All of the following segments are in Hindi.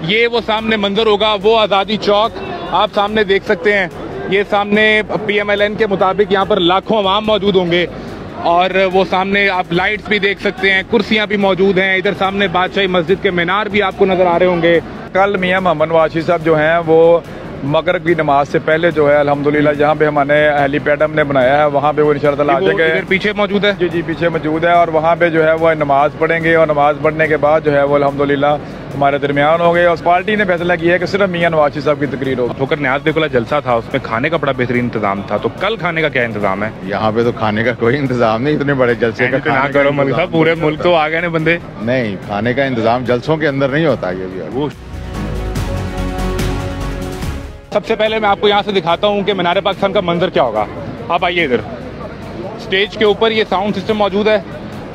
ये वो सामने मंजर होगा, वो आज़ादी चौक आप सामने देख सकते हैं। ये सामने PMLN के मुताबिक यहाँ पर लाखों अवाम मौजूद होंगे और वो सामने आप लाइट्स भी देख सकते हैं, कुर्सियाँ भी मौजूद हैं। इधर सामने बादशाही मस्जिद के मीनार भी आपको नज़र आ रहे होंगे। कल मियाँ मोहम्मद नवाज शरीफ साहब जो हैं वो मगरिब की नमाज से पहले जो है अल्हम्दुलिल्लाह जहाँ पे हमारे हेलीपैड हमने बनाया है वहाँ पे वो इंशाअल्लाह आ जाएंगे। पीछे मौजूद है जी, पीछे मौजूद है और वहाँ पे जो है वो नमाज पढ़ेंगे और नमाज पढ़ने के बाद जो है वो अल्हम्दुलिल्लाह हमारे दरमियान हो गए। और पार्टी ने फैसला किया है कि सिर्फ मियाँ नवाज शरीफ साहब की तकरीर होगी। ठोकर न्याज बेकुला जलसा था, उसमें खाने का बड़ा बेहतरीन इंतजाम था, तो कल खाने का क्या इंतजाम है? यहाँ पे तो खाने का कोई इंतजाम नहीं, इतने बड़े जलसे का ना करो मलिक साहब, पूरे मुल्क तो आ गए ना बंदे। नहीं, खाने का इंतजाम जलसों के अंदर नहीं होता ये भी। वो सबसे पहले मैं आपको यहाँ से दिखाता हूँ कि मीनार पाकिस्तान का मंजर क्या होगा। आप आइए इधर। स्टेज के ऊपर ये साउंड सिस्टम मौजूद है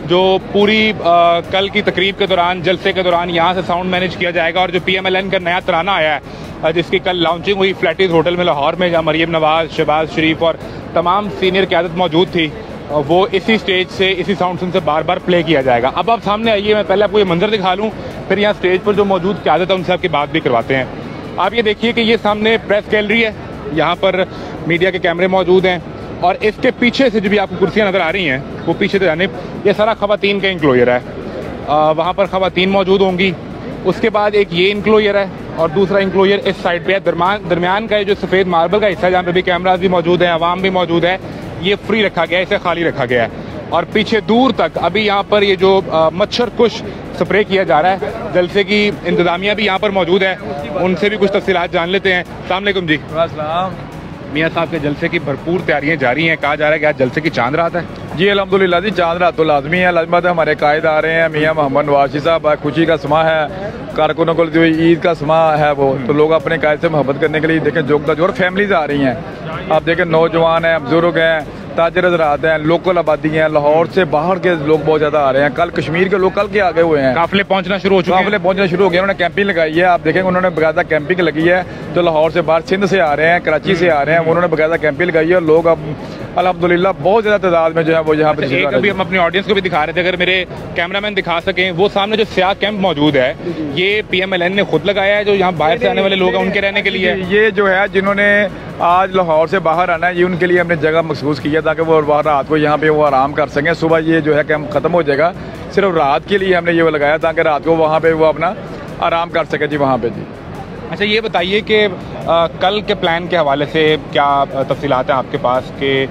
जो पूरी कल की तकरीब के दौरान, जलसे के दौरान यहाँ से साउंड मैनेज किया जाएगा। और जो PMLN का नया तराना आया है जिसकी कल लॉन्चिंग हुई फ्लैटीज होटल में लाहौर में, जहाँ मरियम नवाज, शहबाज शरीफ और तमाम सीनियर क़यादत मौजूद थी, वो इसी स्टेज से, इसी साउंड सिस्टम से बार बार प्ले किया जाएगा। अब आप सामने आइए, मैं पहले आपको ये मंजर दिखा लूँ, फिर यहाँ स्टेज पर जो मौजूद क़यादत है उनसे आपकी बात भी करवाते हैं। आप ये देखिए कि ये सामने प्रेस गैलरी है, यहाँ पर मीडिया के कैमरे मौजूद हैं और इसके पीछे से जो भी आपको कुर्सियाँ नज़र आ रही हैं वो पीछे से जाने ये सारा ख़वातीन का इंक्लोजर है। वहाँ पर ख़वातीन मौजूद होंगी। उसके बाद एक ये इंक्लोजर है और दूसरा इंक्लोजर इस साइड पे है। दरमियान का ये जो सफ़ेद मार्बल का हिस्सा है जहाँ पे भी कैमराज भी मौजूद हैं, अवाम भी मौजूद है, ये फ्री रखा गया है, इसे खाली रखा गया है। और पीछे दूर तक अभी यहाँ पर ये जो मच्छर कुश स्प्रे किया जा रहा है, जलसे की इंतजामिया भी यहाँ पर मौजूद है, उनसे भी कुछ तफसीलात जान लेते हैं। अस्सलाम वालेकुम जी। मियाँ साहब के जलसे की भरपूर तैयारियां जारी हैं, कहा जा रहा है कि आज जलसे की चांद रात है। जी अल्हम्दुलिल्लाह जी, चांद रात तो लाजमी है। लाजमत हमारे कायद आ रहे हैं, मियाँ मोहम्मद नवाज शरीफ साहब, खुशी का समा है, कारकुनों को जो ईद का समा है वो, तो लोग अपने कायद से मोहब्बत करने के लिए देखें जोगदा जोर फैमिलीज आ रही हैं। आप देखें नौजवान हैं, बुजुर्ग हैं, ताजर हज़रात हैं, लोकल आबादी हैं, लाहौर से बाहर के लोग बहुत ज़्यादा आ रहे हैं। कल कश्मीर के लोग कल के आगे हुए हैं, काफिले पहुंचना शुरू हो चुके हैं। काफिले पहुंचना शुरू हो गए, उन्होंने कैंपिंग लगाई है। आप देखेंगे उन्होंने बाकायदा कैंपिंग लगी है। जो लाहौर से बाहर सिंध से आ रहे हैं, कराची से आ रहे हैं, उन्होंने बाकायदा कैंपिंग लगाई है और लोग अब अल्हम्दुलिल्लाह बहुत ज़्यादा तादाद में जो है वो यहाँ पे। एक अभी हम अपनी ऑडियंस को भी दिखा रहे थे, अगर मेरे कैमरामैन दिखा सकें, वो सामने जो स्याह कैंप मौजूद है ये PMLN ने खुद लगाया है, जो यहाँ बाहर से आने वाले लोग हैं उनके रहने के लिए। ये जो है जिन्होंने आज लाहौर से बाहर आना है, ये उनके लिए हमने जगह मखसूस की है ताकि वो रात को यहाँ पे वो आराम कर सकें। सुबह ये जो है कैंप ख़त्म हो जाएगा, सिर्फ रात के लिए हमने ये लगाया ताकि रात को वहाँ पे वो अपना आराम कर सके जी वहाँ पे जी। अच्छा, ये बताइए कि कल के प्लान के हवाले से क्या तफसीलात हैं आपके पास कि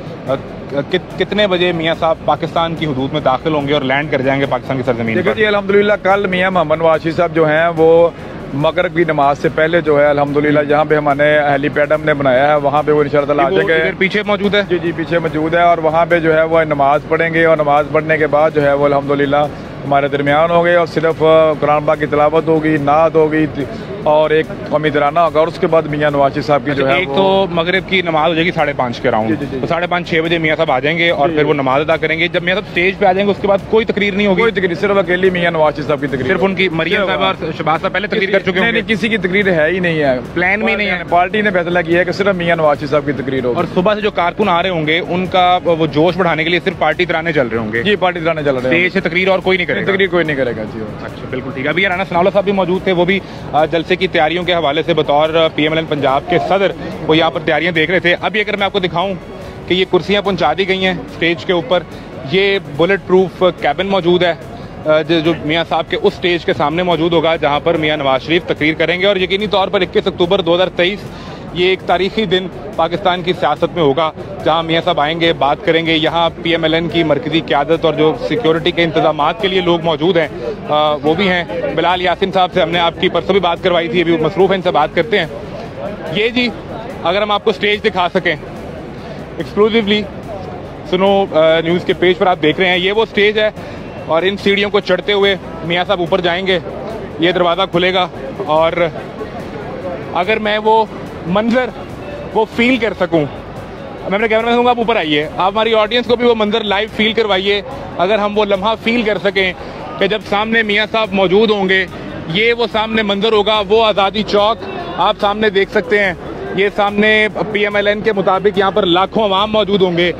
कितने बजे मियाँ साहब पाकिस्तान की हदूद में दाखिल होंगे और लैंड कर जाएंगे पाकिस्तान की सरजमीन पर? जी अल्हम्दुलिल्लाह कल मियाँ मोहम्मद नवाज शरीफ साहब जो हैं वो मगरिब की नमाज से पहले जो है अल्हम्दुलिल्लाह जहाँ पे हमारे हेलीपैड हमने बनाया है वहाँ पे वो इंशाअल्लाह आ जाएंगे। पीछे मौजूद है? जी, पीछे मौजूद है और वहाँ पे जो है वो नमाज पढ़ेंगे और नमाज पढ़ने के बाद जो है वो अल्हम्दुलिल्लाह हमारे दरमियान हो गए और सिर्फ कुरान पाक की तिलावत होगी, नात होगी और एक कौमी तराना होगा और उसके बाद मियाँ नवाज शरीफ साहब की जो है एक तो मगरिब की नमाज हो जाएगी 5:30 के राउंड, तो 5:30-6 बजे मियाँ साहब आ जाएंगे और फिर वो नमाज अदा करेंगे। जब मियाँ साहब स्टेज पे आ जाएंगे उसके बाद कोई तकरीर नहीं होगी? कोई तकरीर, सिर्फ अकेली मियाँ नवाज शरीफ साहब की तकरीर। सिर्फ उनकी मरियम साहब और शहबाज साहब पहले तकरीर कर चुके हैं? नहीं, किसी की तकरीर है ही नहीं है, प्लान में नहीं है। पार्टी ने फैसला किया है कि सिर्फ मियाँ नवाज शरीफ साहब की तकरीर होगी। और सुबह से जो कारकुन आ रहे होंगे उनका वो जोश बढ़ाने के लिए सिर्फ पार्टी तराने चल रहे होंगे? जी, पार्टी तराने चल रहे हैं, स्टेज से तकरीर और कोई नहीं करेगा? तकरीर कोई नहीं करेगा जी। अच्छा, बिल्कुल ठीक है। अभी राना सनाउल्लाह साहब भी मौजूद थे, वो भी जलसे की तैयारियों के हवाले से बतौर PMLN पंजाब के सदर वो यहाँ पर तैयारियां देख रहे थे। अभी अगर मैं आपको दिखाऊं कि ये कुर्सियां पहुंचा दी गई हैं स्टेज के ऊपर, ये बुलेट प्रूफ कैबिन मौजूद है जो मियाँ साहब के उस स्टेज के सामने मौजूद होगा जहाँ पर मियाँ नवाज शरीफ तकरीर करेंगे। और यकीनी तौर पर 21 अक्टूबर 2023 ये एक तारीखी दिन पाकिस्तान की सियासत में होगा जहाँ मियाँ साहब आएंगे, बात करेंगे। यहाँ PMLN की मरकज़ी क़यादत और जो सिक्योरिटी के इंतजामात के लिए लोग मौजूद हैं वो भी हैं। बिलाल यासिन साहब से हमने आपकी परसों भी बात करवाई थी, अभी मसरूफ़ हैं, इनसे बात करते हैं। ये जी अगर हम आपको स्टेज दिखा सकें एक्सक्लूसिवली सुनो न्यूज़ के पेज पर आप देख रहे हैं, ये वो स्टेज है और इन सीढ़ियों को चढ़ते हुए मियाँ साहब ऊपर जाएंगे। ये दरवाज़ा खुलेगा और अगर मैं वो मंजर वो फील कर सकूं, मैं अपने कैमरा में कहूँगा आप ऊपर आइए, आप हमारी ऑडियंस को भी वो मंजर लाइव फील करवाइए। अगर हम वो लम्हा फील कर सकें कि जब सामने मियाँ साहब मौजूद होंगे, ये वो सामने मंजर होगा, वो आज़ादी चौक आप सामने देख सकते हैं। ये सामने PMLN के मुताबिक यहाँ पर लाखों अवाम मौजूद होंगे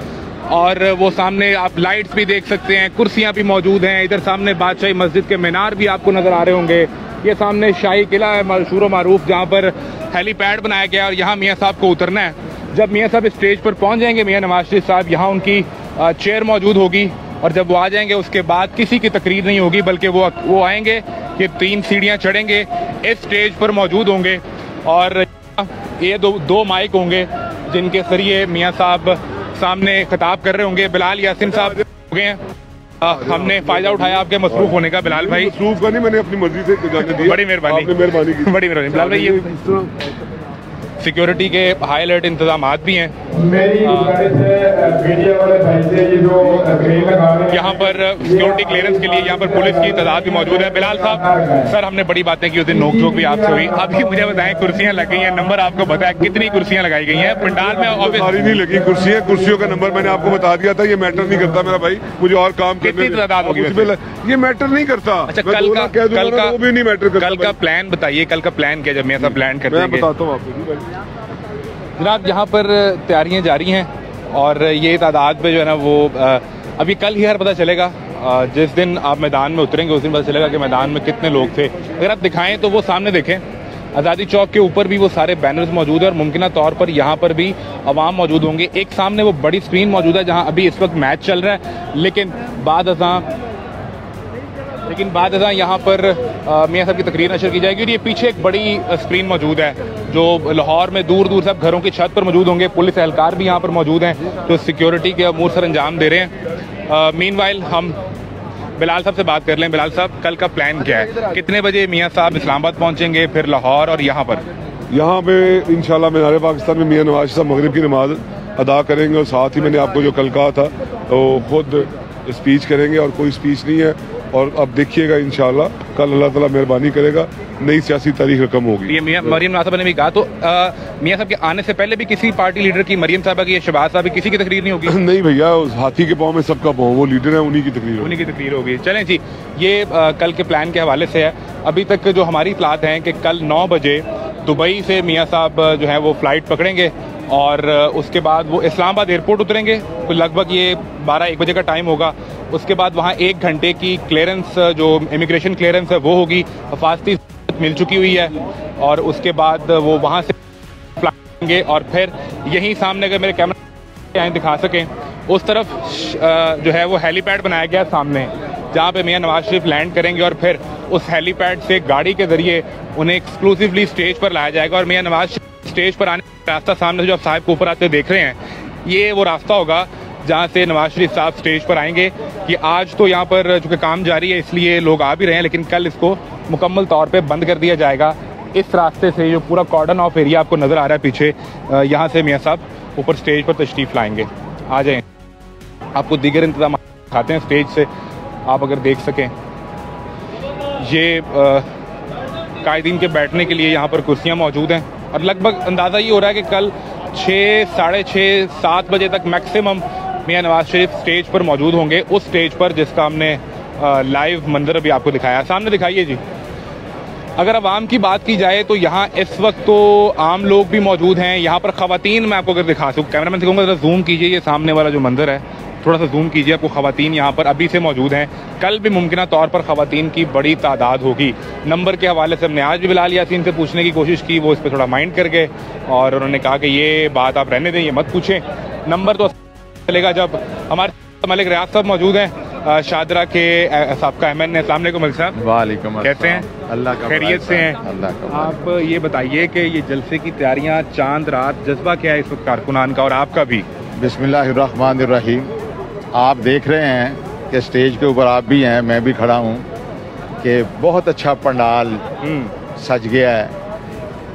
और वो सामने आप लाइट्स भी देख सकते हैं, कुर्सियाँ भी मौजूद हैं। इधर सामने बादशाही मस्जिद के मीनार भी आपको नज़र आ रहे होंगे ये सामने शाही किला है मशहूर मारूफ, जहाँ पर हेलीपैड बनाया गया है और यहाँ मियाँ साहब को उतरना है। जब मियाँ साहब स्टेज पर पहुँच जाएंगे, मियाँ नवाज शरीफ साहब, यहाँ उनकी चेयर मौजूद होगी और जब वो आ जाएंगे उसके बाद किसी की तकरीर नहीं होगी, बल्कि वो आएंगे, ये 3 सीढ़ियाँ चढ़ेंगे, इस स्टेज पर मौजूद होंगे और ये दो माइक होंगे जिनके जरिए मियाँ साहब सामने खिताब कर रहे होंगे। बिलाल यासीन साहब हो गए हैं, हमने फायदा उठाया आपके मसरूफ होने का। बिलाल भाई मसरूफ का नहीं, मैंने अपनी मर्जी से जाने दिया। बड़ी मेहरबानी, मेहरबानी की। बड़ी मेहरबानी। बिलाल भाई ये सिक्योरिटी के हाई अलर्ट इंतजाम भी हैं। यहाँ पर सिक्योरिटी क्लियरेंस के लिए यहाँ पर पुलिस की तादाद भी मौजूद है। बिलाल साहब, सर हमने बड़ी बातें की उस दिन, नोक झोंक भी आपसे हुई। अभी मुझे बताएं, कुर्सियाँ लग गई हैं, नंबर आपको पता है कितनी कुर्सियाँ लगाई गई हैं पंडाल में? सारी नहीं लगी कुर्सियाँ, कुर्सियों का नंबर मैंने आपको बता दिया था। ये मैटर नहीं करता मेरा भाई, मुझे और काम कितनी तादाद होगी? ये मैटर नहीं करता। अच्छा, कल का वो भी नहीं मैटर करता। कल का प्लान बताइए, कल का प्लान क्या? जब मैं सब प्लान करते हैं, मैं बताता हूँ आपको जनाब। यहाँ पर तैयारियां जारी हैं और ये तादाद पे जो है ना वो अभी कल ही हर पता चलेगा। जिस दिन आप मैदान में उतरेंगे उस दिन पता चलेगा कि मैदान में कितने लोग थे। अगर आप दिखाएं तो वो सामने देखें, आज़ादी चौक के ऊपर भी वो सारे बैनर्स मौजूद है और मुमकिन तौर पर यहाँ पर भी अवाम मौजूद होंगे। एक सामने वो बड़ी स्क्रीन मौजूद है जहाँ अभी इस वक्त मैच चल रहा है, लेकिन बाद यहाँ पर मियाँ साहब की तकरीर नशर की जाएगी और ये पीछे एक बड़ी स्क्रीन मौजूद है जो लाहौर में दूर दूर सब घरों की छत पर मौजूद होंगे। पुलिस एहलकार भी यहाँ पर मौजूद हैं जो सिक्योरिटी के अमूर सर अंजाम दे रहे हैं। मीनवाइल हम बिलाल साहब से बात कर लें। बिलाल साहब, कल का प्लान क्या है? कितने बजे मियाँ साहब इस्लामाबाद पहुँचेंगे, फिर लाहौर और यहाँ पे इंशाल्लाह मीनार पाकिस्तान में मियाँ नवाज साहब मगरिब की नमाज अदा करेंगे और साथ ही मैंने आपको जो कल कहा था तो खुद स्पीच करेंगे और कोई स्पीच नहीं है। और अब देखिएगा इंशाल्लाह कल अल्लाह ताला मेहरबानी करेगा, नई सियासी तारीख रकम होगी। ये मरियम नवाज साहब ने भी कहा, तो मियाँ साहब के आने से पहले भी किसी पार्टी लीडर की, मरियम साहबा की या शहबाज साहब की, किसी की तकरीर नहीं होगी? नहीं भैया, उस हाथी के पाँव में सबका पाँव, वो लीडर है, उन्हीं की तकरीर होगी। चलें जी, ये कल के प्लान के हवाले से है। अभी तक जो हमारी इत्तलात हैं कि कल 9 बजे दुबई से मियाँ साहब जो है वो फ्लाइट पकड़ेंगे और उसके बाद वो इस्लामाबाद एयरपोर्ट उतरेंगे। लगभग ये 12-1 बजे का टाइम होगा। उसके बाद वहाँ 1 घंटे की क्लियरेंस, जो इमिग्रेशन क्लियरेंस है वो होगी, हिफाजती मिल चुकी हुई है और उसके बाद वो वहाँ से फ्लाइट लेंगे और फिर यहीं सामने, अगर मेरे कैमरा दिखा सकें, उस तरफ जो है वो हेलीपैड बनाया गया सामने, जहाँ पे मियाँ नवाज शरीफ लैंड करेंगे और फिर उस हेलीपैड से गाड़ी के जरिए उन्हें एक्सक्लूसिवली स्टेज पर लाया जाएगा और मियाँ नवाज स्टेज पर आने का रास्ता सामने जो आप साहब को ऊपर आते देख रहे हैं, ये वो रास्ता होगा जहाँ से नवाज शरीफ साहब स्टेज पर आएंगे। कि आज तो यहाँ पर चूँकि काम जारी है इसलिए लोग आ भी रहे हैं, लेकिन कल इसको मुकम्मल तौर पे बंद कर दिया जाएगा। इस रास्ते से जो पूरा कॉर्डन ऑफ एरिया आपको नज़र आ रहा है पीछे, यहाँ से मियाँ साहब ऊपर स्टेज पर तशरीफ़ लाएंगे। आ जाएँ, आपको दीगर इंतजाम दिखाते हैं स्टेज से, आप अगर देख सकें। ये कायदीन के बैठने के लिए यहाँ पर कुर्सियाँ मौजूद हैं और लगभग अंदाज़ा ये हो रहा है कि कल 6, साढ़े 6, 7 बजे तक मैक्सिमम मियाँ नवाज शरीफ स्टेज पर मौजूद होंगे, उस स्टेज पर जिसका हमने लाइव मंजर अभी आपको दिखाया। सामने दिखाइए जी। अगर आवाम की बात की जाए तो यहाँ इस वक्त तो आम लोग भी मौजूद हैं। यहाँ पर ख़वातीन मैं आपको अगर दिखा सकूँ, कैमरामैन से कहूँगा ज़रा जूम कीजिए, ये सामने वाला जो मंजर है थोड़ा सा जूम कीजिए, आपको ख़वातीन यहाँ पर अभी से मौजूद हैं। कल भी मुमकिन तौर पर ख़वातीन की बड़ी तादाद होगी। नंबर के हवाले से हमने आज भी बिलाल यासीन से पूछने की कोशिश की, वो इस पर थोड़ा माइंड कर गए और उन्होंने कहा कि ये बात आप रहने दें, ये मत पूछें। नंबर तो चलेगा जब हमारे मलिक रियाज साहब मौजूद हैं, शादरा के साबका एमएन। अस्सलाम वालेकुम मलिक साहब। वालेकुम अस्सलाम। कैसे हैं? अल्लाह का खैरियत से हैं? अल्लाह का। आप ये बताइए कि ये जलसे की तैयारियां, चांद रात, जज्बा क्या है इस वक्त कारकुनान का और आपका भी? बिस्मिल्लाहिर्रहमानिर्रहीम। आप देख रहे हैं कि स्टेज के ऊपर आप भी हैं, मैं भी खड़ा हूँ, कि बहुत अच्छा पंडाल सज गया है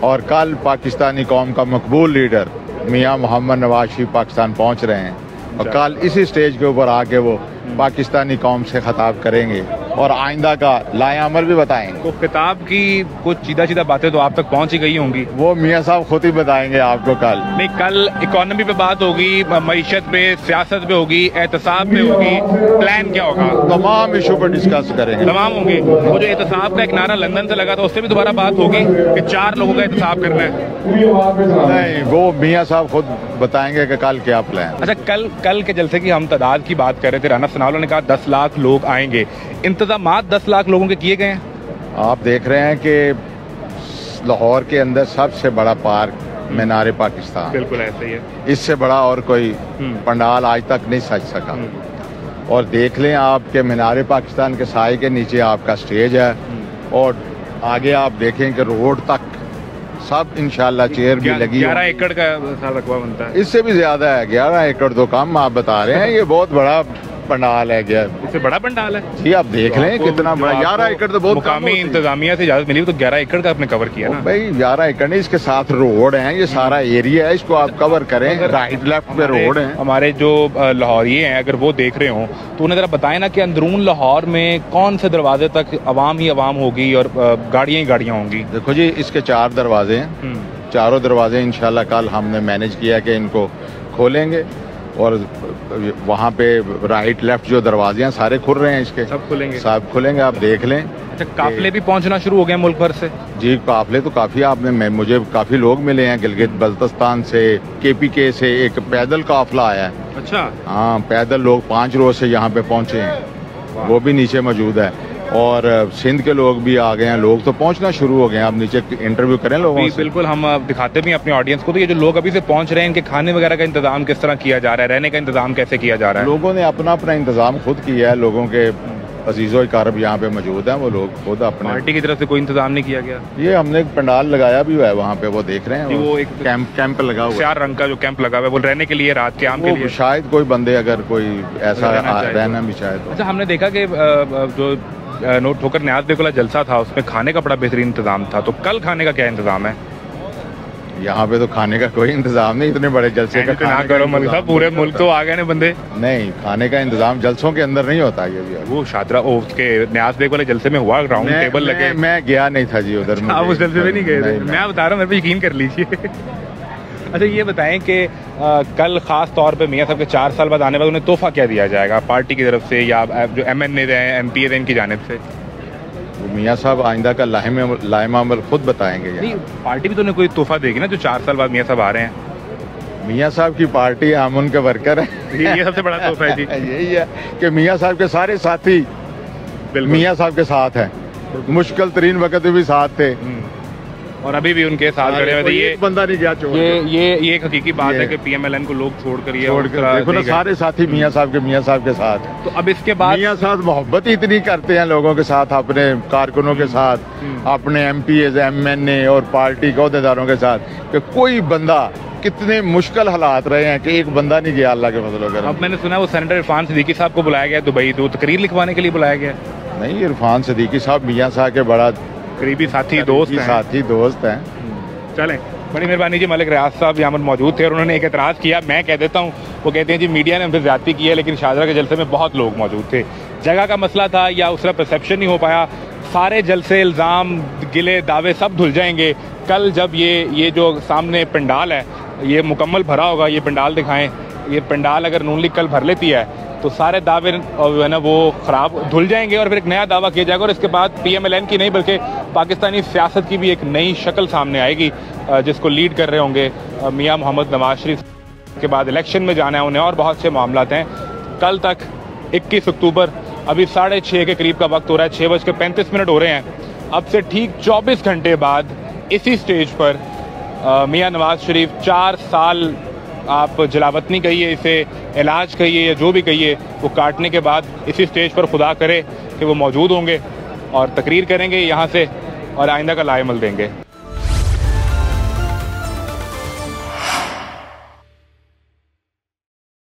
और कल पाकिस्तानी कौम का मकबूल लीडर मियाँ मोहम्मद नवाज शरीफ पाकिस्तान पहुँच रहे हैं और कल इसी स्टेज के ऊपर आके वो पाकिस्तानी कौम से खिताब करेंगे और आइंदा का लाएअमल भी बताएंगे। तो खिताब की कुछ सीधा बातें तो आप तक पहुंच ही गई होंगी। वो मियाँ साहब खुद ही बताएंगे आपको कल। नहीं, कल इकोनॉमी पे बात होगी, मईशत पे, सियासत पे होगी, एहतसाब पे होगी, प्लान क्या होगा? तमाम इशू पर डिस्कस करेंगे। तमाम होंगे। वो जो एहतसाब का एक नारा लंदन से लगा था, उससे भी दोबारा बात होगी कि 4 लोगों का एहतसाब करना है? नहीं, वो मियाँ साहब खुद बताएंगे कि कल क्या प्लान। अच्छा, कल के जलसे की हम तादाद की बात कर रहे थे, राना सनाउल्लाह ने कहा 10 लाख लोग आएंगे। इंतजामात 10 लाख लोगों के किए गए हैं? आप देख रहे हैं कि लाहौर के अंदर सबसे बड़ा पार्क मीनार पाकिस्तान, बिल्कुल ऐसे ही है। इससे बड़ा और कोई पंडाल आज तक नहीं सज सका। और देख लें आप के मीनार पाकिस्तान के साए के नीचे आपका स्टेज है, और आगे आप देखें कि रोड तक सब इंशाल्लाह चेयर भी लगी। 11 एकड़ का सारा रकबा बनता है। इससे भी ज्यादा है, 11 एकड़ तो कम आप बता रहे हैं। ये बहुत बड़ा पंडाल है क्या? इससे बड़ा पंडाल है जी, आप देख लें कितना बड़ा। 11 एकड़ तो बहुत मुकामी इंतजामिया से इजाजत मिली तो 11 एकड़ का आपने कवर किया ना भाई। 11 एकड़ नहीं, इसके साथ रोड है, ये सारा एरिया है, इसको आप कवर करें। राइट लेफ्ट पे रोड है। हमारे जो लाहौरिये हैं अगर वो देख रहे हो तो उन्हें जरा बताएं ना कि अंदरून लाहौर में कौन से दरवाजे तक अवाम ही अवाम होगी और गाड़ियां ही गाड़ियां होंगी। देखो जी, इसके 4 दरवाजे हैं। चारों दरवाजे इंशाल्लाह कल हमने मैनेज किया कि इनको खोलेंगे, और वहाँ पे राइट लेफ्ट जो दरवाजे हैं सारे खुल रहे हैं, इसके सब खुलेंगे। सब खुलेंगे, आप देख लें। अच्छा, काफिले भी पहुंचना शुरू हो गए मुल्क भर से? जी, काफिले तो काफ़ी मुझे काफ़ी लोग मिले हैं। गिलगित बल्तिस्तान से, KPK से एक पैदल काफिला आया है। अच्छा, हाँ, पैदल लोग 5 रोज से यहाँ पे पहुँचे हैं, वो भी नीचे मौजूद है। और सिंध के लोग भी आ गए हैं, लोग तो पहुंचना शुरू हो गए हैं। आप नीचे इंटरव्यू करें लोगों से। बिल्कुल, हम दिखाते भी अपने ऑडियंस को। तो ये जो लोग अभी से पहुंच रहे हैं, इनके खाने वगैरह का इंतजाम किस तरह किया जा रहा है, रहने का इंतजाम कैसे किया जा रहा है? लोगों ने अपना अपना इंतजाम खुद किया है। लोगों के अजीज़ो कारब यहाँ पे मौजूद हैं, वो लोग खुद अपने। पार्टी की तरफ से कोई इंतजाम नहीं किया गया? ये हमने एक पंडाल लगाया भी हुआ है वहाँ पे, वो देख रहे हैं। वो एक कैंप लगा हुआ है, 4 रंग का जो कैंप लगा हुआ है, वो रहने के लिए, रात के आम के लिए शायद कोई बंदे अगर कोई ऐसा रहना भी चाहे तो। अच्छा, हमने देखा कि जो नोट ठोकर न्याज बेकुला जलसा था उसमें खाने का बड़ा बेहतरीन इंतजाम था, तो कल खाने का क्या इंतजाम है? यहाँ पे तो खाने का कोई इंतजाम नहीं, इतने बड़े जलसे का ना करो मलिक साहब, पूरे मुल्क तो आ गए ने बंदे। नहीं, खाने का इंतजाम जलसों के अंदर नहीं होता। ये भी वो शादरा उसके न्याज बेग वाले जलसे में हुआ, राउंड टेबल लगे। मैं गया नहीं था जी उधर। आप उस जलसे में नहीं गए थे? मैं बता रहा हूँ, मेरे पे यकीन कर लीजिए। अच्छा, ये बताएं कि कल खास तौर पे मियाँ साहब के 4 साल बाद आने बाद उन्हें तोहफा क्या दिया जाएगा पार्टी की तरफ से या जो MNA हैं, MP हैं, इनकी जानिब से? मियाँ साहब आइंदा का लाइमा अमल खुद बताएंगे। नहीं, पार्टी भी तो उन्हें कोई तोहफा देगी ना, जो 4 साल बाद मियाँ साहब आ रहे हैं। मियाँ साहब की पार्टी, हम उनके वर्कर हैं। ये सबसे बड़ा तोहफा है जी। यही है कि मियाँ साहब के सारे साथी मियाँ साहब के साथ हैं। मुश्किल तरीन वक्त भी साथ थे और अभी भी उनके साथ खड़े हुए थे। ये बंदा नहीं गया छोड़। ये एक हकीकी बात है कि PMLN को लोग छोड़कर देखो ना, सारे साथी मियाँ साहब के साथ। तो अब इसके बाद मियाँ साहब मोहब्बत ही इतनी करते हैं लोगों के साथ, अपने कारकुनों के साथ, अपने MPs, MNA और पार्टी के अहदेदारों के साथ, कि कोई बंदा, कितने मुश्किल हालात रहे हैं कि एक बंदा नहीं गया अल्लाह के फजल वगैरह। अब मैंने सुना वो सेनेटर इरफान सिद्दीकी साहब को बुलाया गया दुबई, तो तकरीर लिखवाने के लिए बुलाया गया? नहीं, इरफान सिद्दीकी साहब मियाँ साहब के बड़ा करीबी साथी दोस्त हैं। चलें, बड़ी मेहरबानी जी। मलिक रियाज साहब यहाँ पर मौजूद थे और उन्होंने एक एतराज़ किया, मैं कह देता हूँ। वो कहते हैं जी मीडिया ने हमसे ज़्यादती की है, लेकिन शाहजरा के जलसे में बहुत लोग मौजूद थे। जगह का मसला था या उसका परसेप्शन नहीं हो पाया। सारे जलसे, इल्ज़ाम, गिले दावे सब धुल जाएंगे कल जब ये जो सामने पंडाल है ये मुकम्मल भरा होगा। ये पंडाल दिखाएं, ये पंडाल अगर नून लीग कल भर लेती है तो सारे दावे जो है ना वो ख़राब धुल जाएंगे और फिर एक नया दावा किया जाएगा। और इसके बाद PMLN की नहीं बल्कि पाकिस्तानी सियासत की भी एक नई शक्ल सामने आएगी, जिसको लीड कर रहे होंगे मियाँ मोहम्मद नवाज शरीफ। के बाद इलेक्शन में जाना है उन्हें और बहुत से मामलात हैं। कल तक 21 अक्टूबर, अभी 6:30 के करीब का वक्त हो रहा है, 6:35 हो रहे हैं। अब से ठीक 24 घंटे बाद इसी स्टेज पर मियाँ नवाज शरीफ 4 साल, आप जलावतनी कहिए, इसे इलाज कहिए या जो भी कहिए, वो काटने के बाद इसी स्टेज पर खुदा करे कि वो मौजूद होंगे और तकरीर करेंगे यहाँ से और आइंदा का लाएमल देंगे।